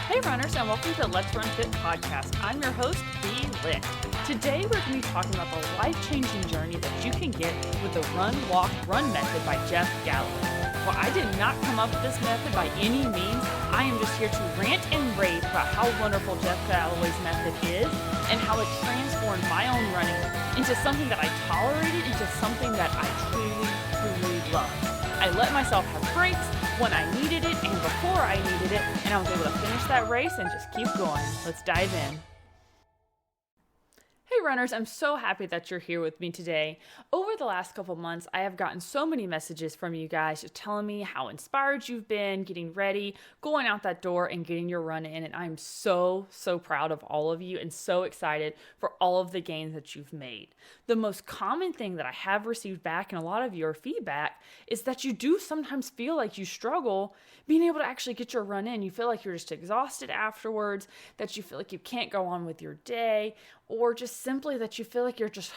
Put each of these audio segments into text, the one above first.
Hey runners, and welcome to the Let's Run Fit podcast. I'm your host, Bee Lick. Today we're going to be talking about the life-changing journey that you can get with the RunWalkRun method by Jeff Galloway. Well, I did not come up with this method by any means. I am just here to rant and rave about how wonderful Jeff Galloway's method is and how it transformed my own running into something that I tolerated, into something that I truly love. I let myself have breaks when I needed it and before I needed it, and I was able to finish that race and just keep going. Let's dive in. Hey runners, I'm so happy that you're here with me today. Over the last couple months, I have gotten so many messages from you guys just telling me how inspired you've been, getting ready, going out that door and getting your run in. And I'm so proud of all of you and so excited for all of the gains that you've made. The most common thing that I have received back in a lot of your feedback is that you do sometimes feel like you struggle being able to actually get your run in. You feel like you're just exhausted afterwards, that you feel like you can't go on with your day, or just simply that you feel like you're just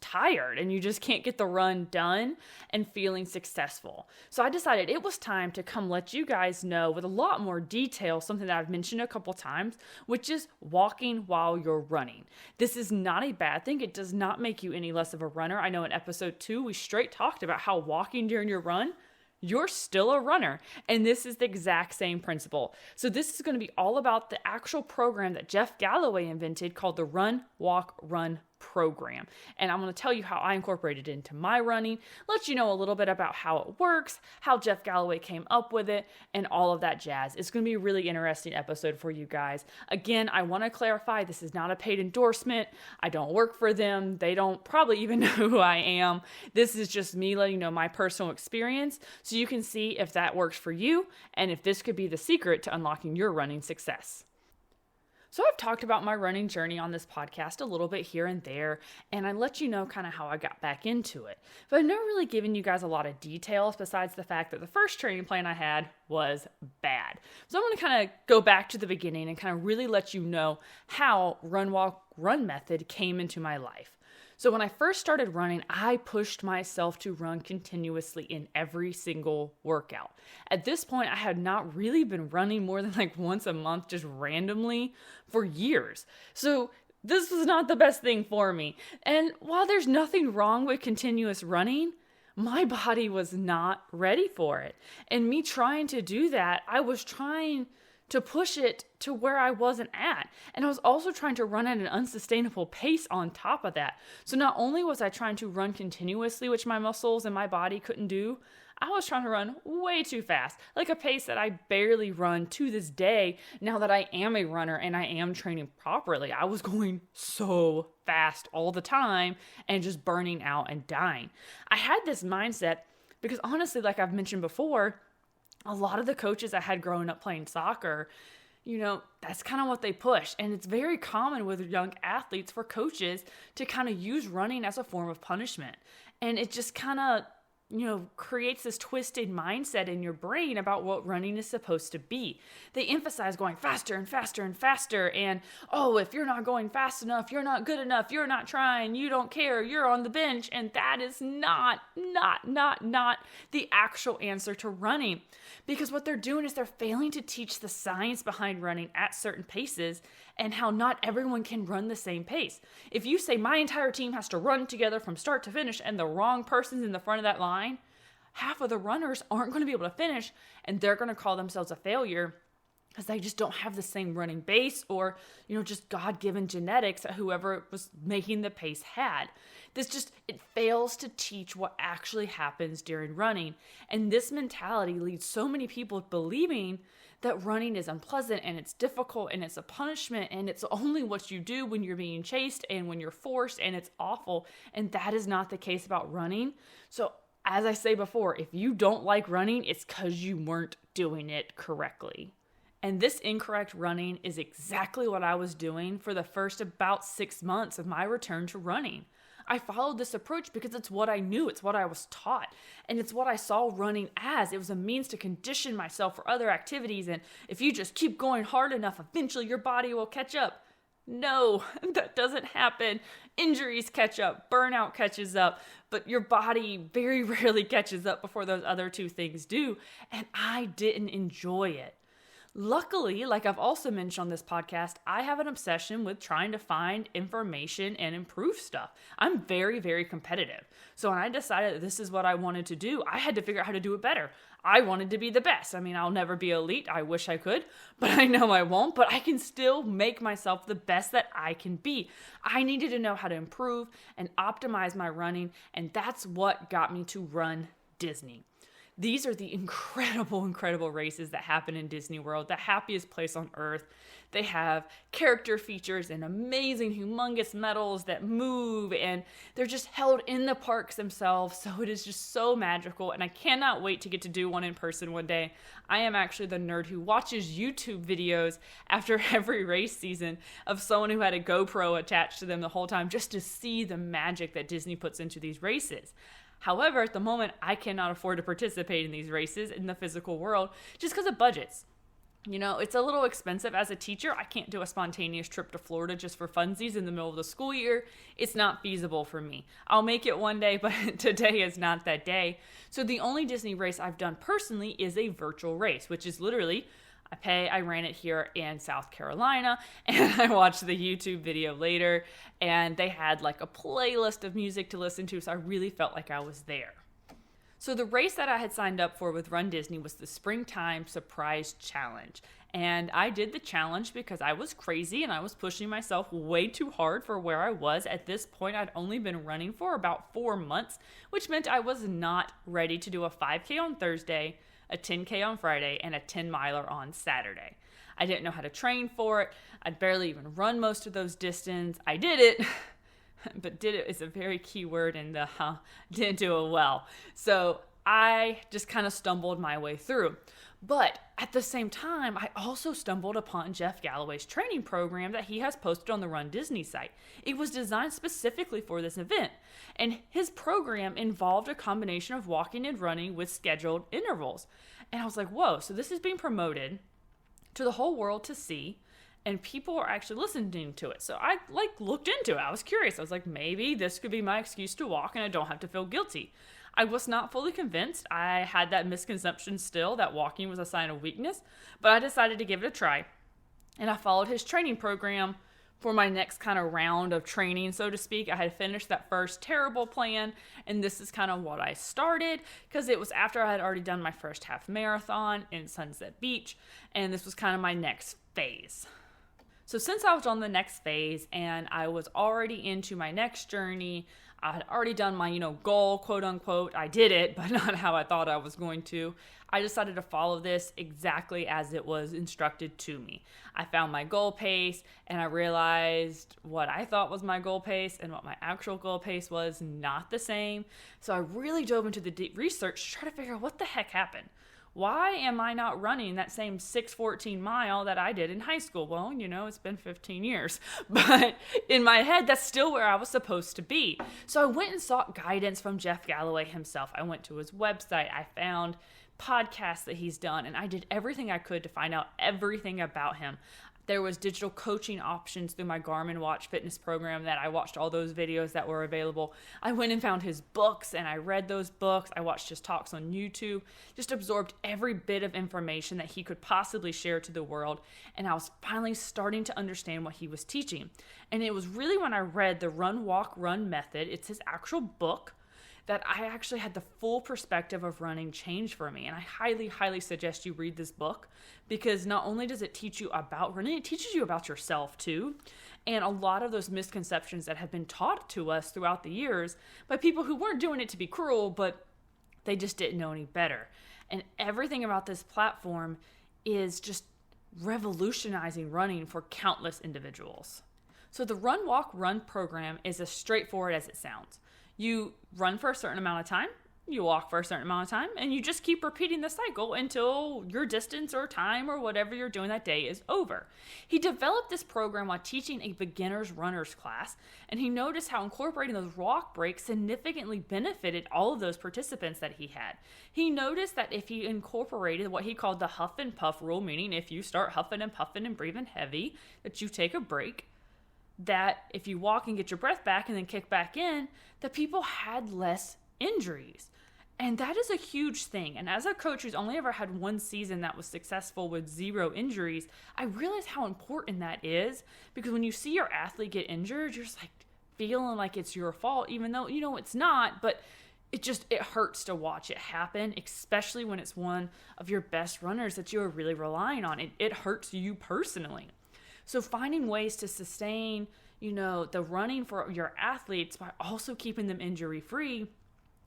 tired and you just can't get the run done and feeling successful. So I decided it was time to come let you guys know with a lot more detail something that I've mentioned a couple times, which is walking while you're running. This is not a bad thing. It does not make you any less of a runner. I know in episode 2, we straight talked about how walking during your run, you're still a runner. And this is the exact same principle. So this is going to be all about the actual program that Jeff Galloway invented called the Run, Walk, Run program. And I'm going to tell you how I incorporated it into my running, let you know a little bit about how it works, how Jeff Galloway came up with it, and all of that jazz. It's going to be a really interesting episode for you guys. Again, I want to clarify, this is not a paid endorsement. I don't work for them. They don't probably even know who I am. This is just me letting you know my personal experience so you can see if that works for you and if this could be the secret to unlocking your running success. So I've talked about my running journey on this podcast a little bit here and there, and I let you know kind of how I got back into it. But I've never really given you guys a lot of details besides the fact that the first training plan I had was bad. So I'm going to kind of go back to the beginning and kind of really let you know how Run, Walk, Run method came into my life. So when I first started running, I pushed myself to run continuously in every single workout. At this point, I had not really been running more than like once a month, just randomly for years. So this was not the best thing for me. And while there's nothing wrong with continuous running, my body was not ready for it. And me trying to do that, I was trying to push it to where I wasn't at. And I was also trying to run at an unsustainable pace on top of that. So not only was I trying to run continuously, which my muscles and my body couldn't do, I was trying to run way too fast, like a pace that I barely run to this day now that I am a runner and I am training properly. I was going so fast all the time and just burning out and dying. I had this mindset because honestly, like I've mentioned before, a lot of the coaches I had growing up playing soccer, that's kind of what they push. And it's very common with young athletes for coaches to kind of use running as a form of punishment. And it just kind of, creates this twisted mindset in your brain about what running is supposed to be. They emphasize going faster and faster and faster. And, if you're not going fast enough, you're not good enough, you're not trying, you don't care, you're on the bench. And that is not the actual answer to running. Because what they're doing is they're failing to teach the science behind running at certain paces and how not everyone can run the same pace. If you say my entire team has to run together from start to finish and the wrong person's in the front of that line, half of the runners aren't going to be able to finish and they're going to call themselves a failure because they just don't have the same running base or, just God-given genetics that whoever was making the pace had. It fails to teach what actually happens during running. And this mentality leads so many people believing that running is unpleasant and it's difficult and it's a punishment and it's only what you do when you're being chased and when you're forced and it's awful. And that is not the case about running. So as I say before, if you don't like running, it's because you weren't doing it correctly. And this incorrect running is exactly what I was doing for the first about 6 months of my return to running. I followed this approach because it's what I knew, it's what I was taught, and it's what I saw running as. It was a means to condition myself for other activities, and if you just keep going hard enough, eventually your body will catch up. No, that doesn't happen. Injuries catch up, burnout catches up, but your body very rarely catches up before those other two things do. And I didn't enjoy it. Luckily, like I've also mentioned on this podcast, I have an obsession with trying to find information and improve stuff. I'm very, very competitive. So when I decided that this is what I wanted to do, I had to figure out how to do it better. I wanted to be the best. I mean, I'll never be elite. I wish I could, but I know I won't. But I can still make myself the best that I can be. I needed to know how to improve and optimize my running, and that's what got me to Run Disney. These are the incredible, incredible races that happen in Disney World, the happiest place on earth. They have character features and amazing, humongous medals that move, and they're just held in the parks themselves. So it is just so magical, and I cannot wait to get to do one in person one day. I am actually the nerd who watches YouTube videos after every race season of someone who had a GoPro attached to them the whole time just to see the magic that Disney puts into these races. However, at the moment, I cannot afford to participate in these races in the physical world just because of budgets. You know, it's a little expensive as a teacher. I can't do a spontaneous trip to Florida just for funsies in the middle of the school year. It's not feasible for me. I'll make it one day, but today is not that day. So the only Disney race I've done personally is a virtual race, which is literally I ran it here in South Carolina, and I watched the YouTube video later, and they had like a playlist of music to listen to, so I really felt like I was there. So the race that I had signed up for with Run Disney was the Springtime Surprise Challenge. And I did the challenge because I was crazy and I was pushing myself way too hard for where I was. At this point, I'd only been running for about 4 months, which meant I was not ready to do a 5K on Thursday, a 10K on Friday, and a 10 miler on Saturday. I didn't know how to train for it. I'd barely even run most of those distance. I did it, but did it is a very key word, and didn't do it well. So I just kind of stumbled my way through. But at the same time, I also stumbled upon Jeff Galloway's training program that he has posted on the Run Disney site. It was designed specifically for this event, and his program involved a combination of walking and running with scheduled intervals. And I was like, whoa, so this is being promoted to the whole world to see, and people are actually listening to it. So I looked into it. I was curious. I was like, maybe this could be my excuse to walk and I don't have to feel guilty. I was not fully convinced. I had that misconception still that walking was a sign of weakness, but I decided to give it a try. And I followed his training program for my next kind of round of training, so to speak. I had finished that first terrible plan, and this is kind of what I started, because it was after I had already done my first half marathon in Sunset Beach, and this was kind of my next phase. So since I was on the next phase and I was already into my next journey, I had already done my, goal, quote unquote. I did it, but not how I thought I was going to. I decided to follow this exactly as it was instructed to me. I found my goal pace, and I realized what I thought was my goal pace and what my actual goal pace was not the same. So I really dove into the deep research to try to figure out what the heck happened. Why am I not running that same 6:14 mile that I did in high school? Well, it's been 15 years, but in my head, that's still where I was supposed to be. So I went and sought guidance from Jeff Galloway himself. I went to his website. I found podcasts that he's done, and I did everything I could to find out everything about him. There was digital coaching options through my Garmin Watch fitness program that I watched all those videos that were available. I went and found his books and I read those books. I watched his talks on YouTube, just absorbed every bit of information that he could possibly share to the world. And I was finally starting to understand what he was teaching. And it was really when I read the Run, Walk, Run method, it's his actual book, that I actually had the full perspective of running change for me. And I highly, highly suggest you read this book, because not only does it teach you about running, it teaches you about yourself too. And a lot of those misconceptions that have been taught to us throughout the years by people who weren't doing it to be cruel, but they just didn't know any better. And everything about this platform is just revolutionizing running for countless individuals. So the Run, Walk, Run program is as straightforward as it sounds. You run for a certain amount of time, you walk for a certain amount of time, and you just keep repeating the cycle until your distance or time or whatever you're doing that day is over. He developed this program while teaching a beginner's runner's class, and he noticed how incorporating those walk breaks significantly benefited all of those participants that he had. He noticed that if he incorporated what he called the huff and puff rule, meaning if you start huffing and puffing and breathing heavy, that you take a break, that if you walk and get your breath back and then kick back in, that people had less injuries. And that is a huge thing. And as a coach who's only ever had one season that was successful with 0 injuries, I realize how important that is, because when you see your athlete get injured, you're just like feeling like it's your fault, even though, it's not, but it hurts to watch it happen, especially when it's one of your best runners that you are really relying on. It hurts you personally. So finding ways to sustain, the running for your athletes by also keeping them injury-free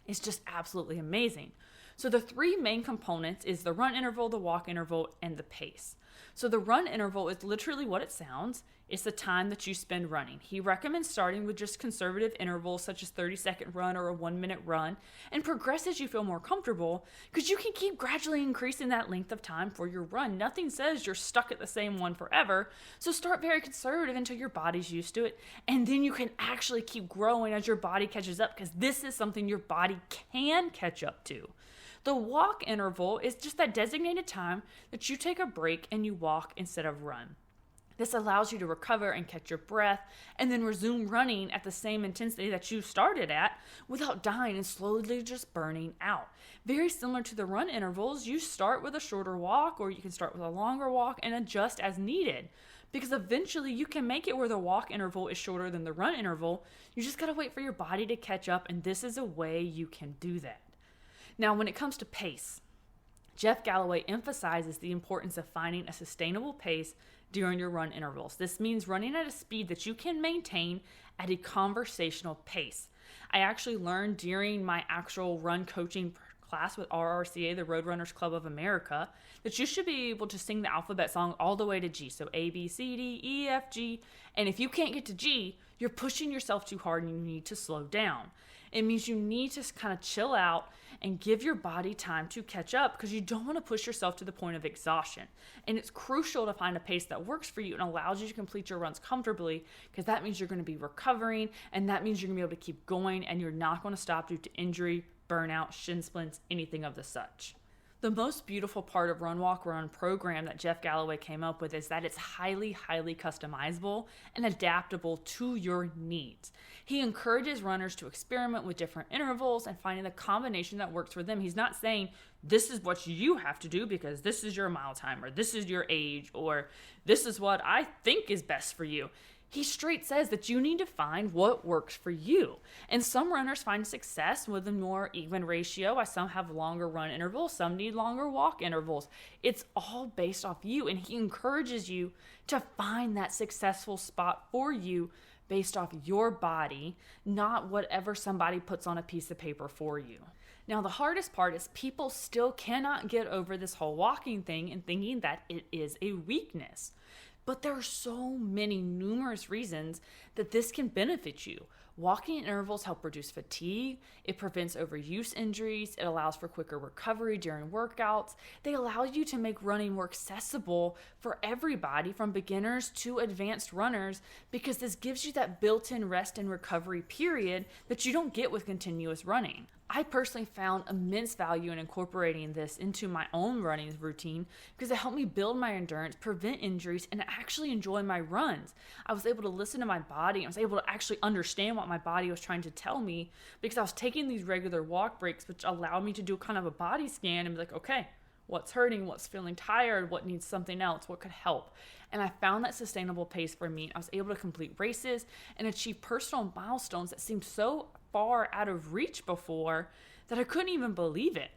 is just absolutely amazing. So the 3 main components is the run interval, the walk interval, and the pace. So the run interval is literally what it sounds. It's the time that you spend running. He recommends starting with just conservative intervals such as 30-second run or a 1-minute run, and progress as you feel more comfortable, because you can keep gradually increasing that length of time for your run. Nothing says you're stuck at the same one forever, so start very conservative until your body's used to it, and then you can actually keep growing as your body catches up, because this is something your body can catch up to. The walk interval is just that designated time that you take a break and you walk instead of run. This allows you to recover and catch your breath and then resume running at the same intensity that you started at without dying and slowly just burning out. Very similar to the run intervals, you start with a shorter walk or you can start with a longer walk and adjust as needed, because eventually you can make it where the walk interval is shorter than the run interval. You just got to wait for your body to catch up, and this is a way you can do that. Now, when it comes to pace, Jeff Galloway emphasizes the importance of finding a sustainable pace during your run intervals. This means running at a speed that you can maintain at a conversational pace. I actually learned during my actual run coaching class with RRCA, the Road Runners Club of America, that you should be able to sing the alphabet song all the way to G. So A, B, C, D, E, F, G. And if you can't get to G, you're pushing yourself too hard and you need to slow down. It means you need to kind of chill out and give your body time to catch up, because you don't want to push yourself to the point of exhaustion. And it's crucial to find a pace that works for you and allows you to complete your runs comfortably, because that means you're going to be recovering, and that means you're going to be able to keep going, and you're not going to stop due to injury, burnout, shin splints, anything of the such. The most beautiful part of Run Walk Run program that Jeff Galloway came up with is that it's highly, highly customizable and adaptable to your needs. He encourages runners to experiment with different intervals and finding the combination that works for them. He's not saying this is what you have to do because this is your mile time, or this is your age, or this is what I think is best for you. He straight says that you need to find what works for you. And some runners find success with a more even ratio. Some have longer run intervals. Some need longer walk intervals. It's all based off you. And he encourages you to find that successful spot for you based off your body, not whatever somebody puts on a piece of paper for you. Now, the hardest part is people still cannot get over this whole walking thing and thinking that it is a weakness. But there are so many numerous reasons that this can benefit you. Walking intervals help reduce fatigue. It prevents overuse injuries. It allows for quicker recovery during workouts. They allow you to make running more accessible for everybody, from beginners to advanced runners, because this gives you that built-in rest and recovery period that you don't get with continuous running. I personally found immense value in incorporating this into my own running routine, because it helped me build my endurance, prevent injuries, and actually enjoy my runs. I was able to listen to my body. I was able to actually understand what my body was trying to tell me, because I was taking these regular walk breaks, which allowed me to do kind of a body scan and be like, okay, what's hurting, what's feeling tired, what needs something else, what could help. And I found that sustainable pace for me. I was able to complete races and achieve personal milestones that seemed so far out of reach before that I couldn't even believe it.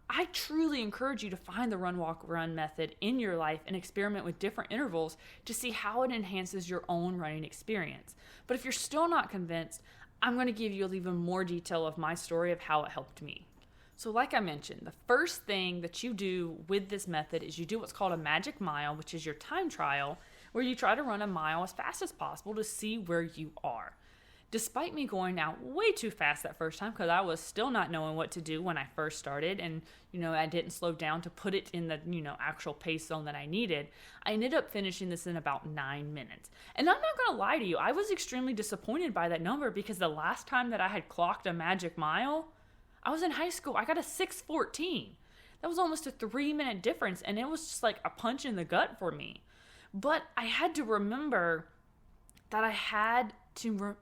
I truly encourage you to find the Run Walk Run method in your life and experiment with different intervals to see how it enhances your own running experience. But if you're still not convinced, I'm going to give you even more detail of my story of how it helped me. So like I mentioned, the first thing that you do with this method is you do what's called a magic mile, which is your time trial, where you try to run a mile as fast as possible to see where you are. Despite me going out way too fast that first time, because I was still not knowing what to do when I first started, and I didn't slow down to put it in the actual pace zone that I needed, I ended up finishing this in about 9 minutes. And I'm not going to lie to you, I was extremely disappointed by that number, because the last time that I had clocked a magic mile, I was in high school. I got a 6:14. That was almost a 3-minute difference, and it was just like a punch in the gut for me. But I had to remember that I had to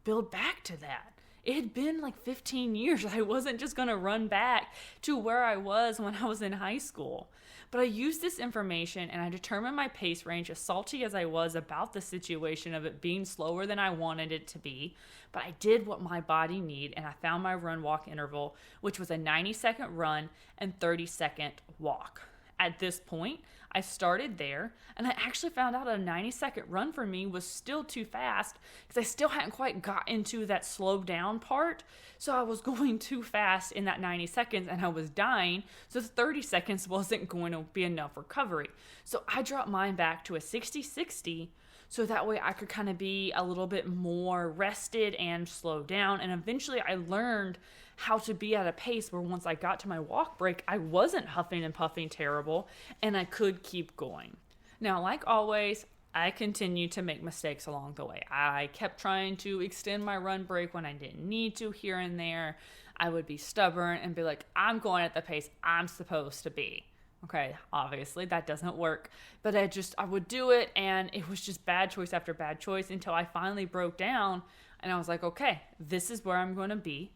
build back to that. It had been like 15 years. I wasn't just going to run back to where I was when I was in high school. But I used this information and I determined my pace range, as salty as I was about the situation of it being slower than I wanted it to be. But I did what my body needed, and I found my run walk interval, which was a 90-second run and 30-second walk. At this point, I started there, and I actually found out a 90-second run for me was still too fast because I still hadn't quite got into that slow down part. So I was going too fast in that 90 seconds and I was dying. So the 30 seconds wasn't going to be enough recovery. So I dropped mine back to a 60-60 so that way I could kind of be a little bit more rested and slow down. And eventually I learned how to be at a pace where once I got to my walk break, I wasn't huffing and puffing terrible and I could keep going. Now, like always, I continued to make mistakes along the way. I kept trying to extend my run break when I didn't need to here and there. I would be stubborn and be like, I'm going at the pace I'm supposed to be. Okay, obviously that doesn't work, but I would do it, and it was just bad choice after bad choice until I finally broke down and I was like, okay, this is where I'm going to be.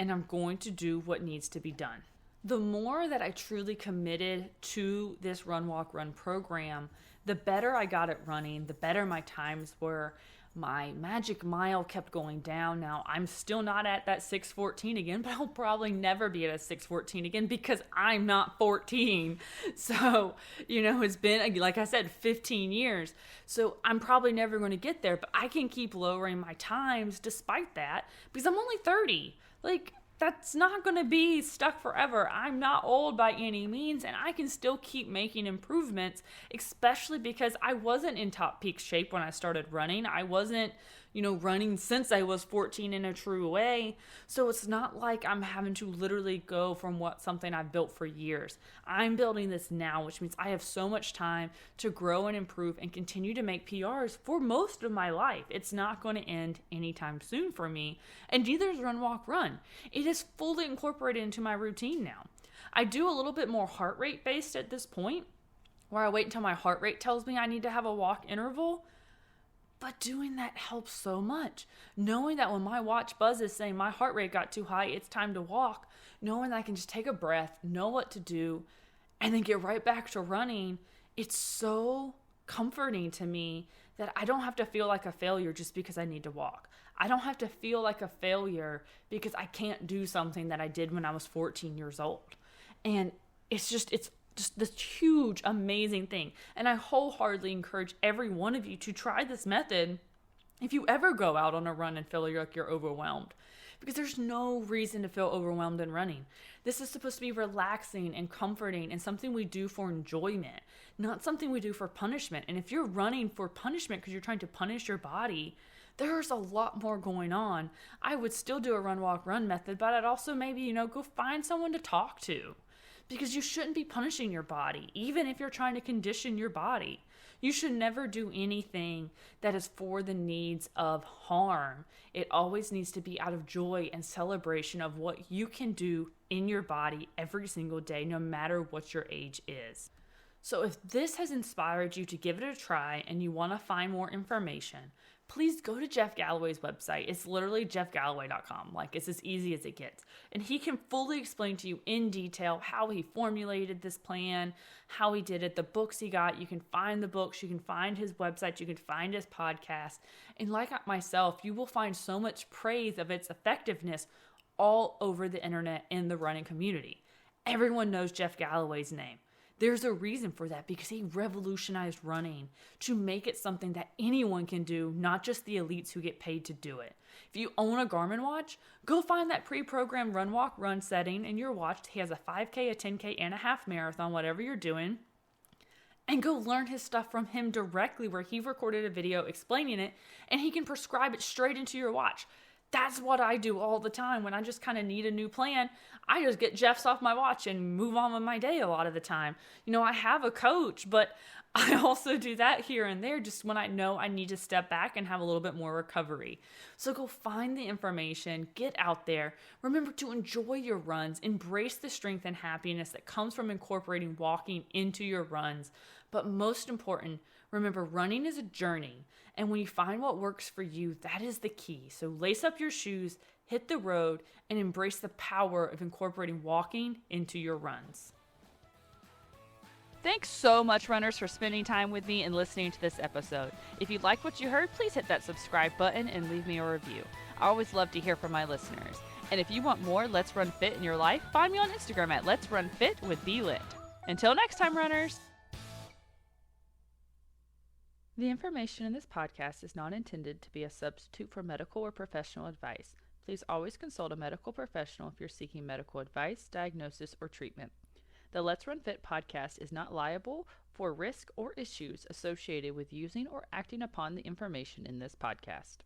And I'm going to do what needs to be done. The more that I truly committed to this Run Walk Run program, the better I got at running, the better my times were. My magic mile kept going down. Now, I'm still not at that 6:14 again, but I'll probably never be at a 6:14 again because I'm not 14. So, it's been, like I said, 15 years. So I'm probably never going to get there, but I can keep lowering my times despite that because I'm only 30. That's not going to be stuck forever. I'm not old by any means, and I can still keep making improvements, especially because I wasn't in top peak shape when I started running. I wasn't, running since I was 14 in a true way. So it's not like I'm having to literally go from something I've built for years. I'm building this now, which means I have so much time to grow and improve and continue to make PRs for most of my life. It's not going to end anytime soon for me. And neither is Run Walk Run. It is fully incorporated into my routine now. I do a little bit more heart rate based at this point, where I wait until my heart rate tells me I need to have a walk interval. But doing that helps so much. Knowing that when my watch buzzes saying my heart rate got too high, it's time to walk, knowing that I can just take a breath, know what to do, and then get right back to running, it's so comforting to me that I don't have to feel like a failure just because I need to walk. I don't have to feel like a failure because I can't do something that I did when I was 14 years old. And it's just this huge, amazing thing. And I wholeheartedly encourage every one of you to try this method if you ever go out on a run and feel like you're overwhelmed. Because there's no reason to feel overwhelmed in running. This is supposed to be relaxing and comforting and something we do for enjoyment, not something we do for punishment. And if you're running for punishment because you're trying to punish your body, there's a lot more going on. I would still do a run, walk, run method, but I'd also maybe, go find someone to talk to. Because you shouldn't be punishing your body, even if you're trying to condition your body. You should never do anything that is for the needs of harm. It always needs to be out of joy and celebration of what you can do in your body every single day, no matter what your age is. So if this has inspired you to give it a try and you want to find more information, please go to Jeff Galloway's website. It's literally jeffgalloway.com. It's as easy as it gets. And he can fully explain to you in detail how he formulated this plan, how he did it, the books he got. You can find the books, you can find his website, you can find his podcast. And like myself, you will find so much praise of its effectiveness all over the internet in the running community. Everyone knows Jeff Galloway's name. There's a reason for that because he revolutionized running to make it something that anyone can do, not just the elites who get paid to do it. If you own a Garmin watch, go find that pre-programmed run, walk, run setting in your watch. He has a 5K, a 10K, and a half marathon, whatever you're doing, and go learn his stuff from him directly where he recorded a video explaining it, and he can prescribe it straight into your watch. That's what I do all the time when I just kind of need a new plan. I just get Jeff's off my watch and move on with my day a lot of the time. I have a coach, but I also do that here and there just when I know I need to step back and have a little bit more recovery. So go find the information, get out there. Remember to enjoy your runs, embrace the strength and happiness that comes from incorporating walking into your runs. But most important, Remember, running is a journey, and when you find what works for you, that is the key. So lace up your shoes, hit the road, and embrace the power of incorporating walking into your runs. Thanks so much, runners, for spending time with me and listening to this episode. If you like what you heard, please hit that subscribe button and leave me a review. I always love to hear from my listeners. And if you want more Let's Run Fit in your life, find me on Instagram at Let's Run Fit with BLit. Until next time, runners! The information in this podcast is not intended to be a substitute for medical or professional advice. Please always consult a medical professional if you're seeking medical advice, diagnosis, or treatment. The Let's Run Fit podcast is not liable for risk or issues associated with using or acting upon the information in this podcast.